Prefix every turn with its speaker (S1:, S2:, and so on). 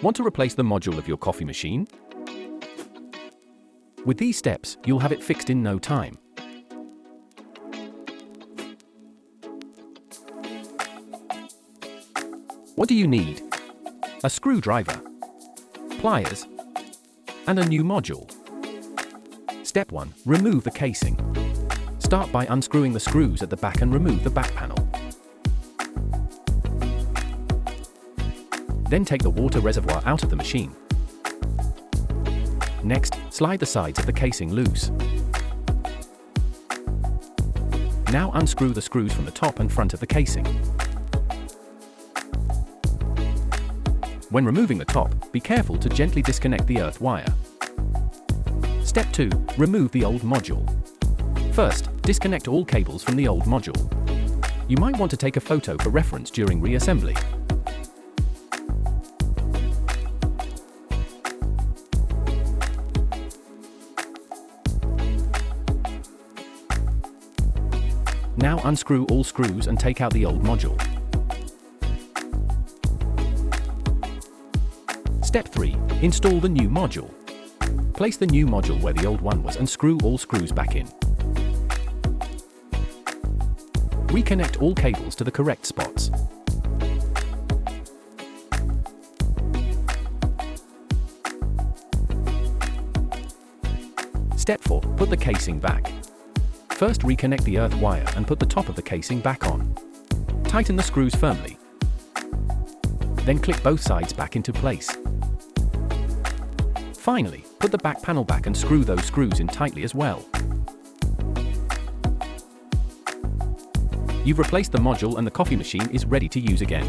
S1: Want to replace the module of your coffee machine? With these steps, you'll have it fixed in no time. What do you need? A screwdriver, pliers, and a new module. Step 1. Remove the casing. Start by unscrewing the screws at the back and remove the back panel. Then take the water reservoir out of the machine. Next, slide the sides of the casing loose. Now unscrew the screws from the top and front of the casing. When removing the top, be careful to gently disconnect the earth wire. Step 2. Remove the old module. First, disconnect all cables from the old module. You might want to take a photo for reference during reassembly. Now unscrew all screws and take out the old module. Step 3. Install the new module. Place the new module where the old one was and screw all screws back in. Reconnect all cables to the correct spots. Step 4. Put the casing back. First, reconnect the earth wire and put the top of the casing back on. Tighten the screws firmly. Then click both sides back into place. Finally, put the back panel back and screw those screws in tightly as well. You've replaced the module and the coffee machine is ready to use again.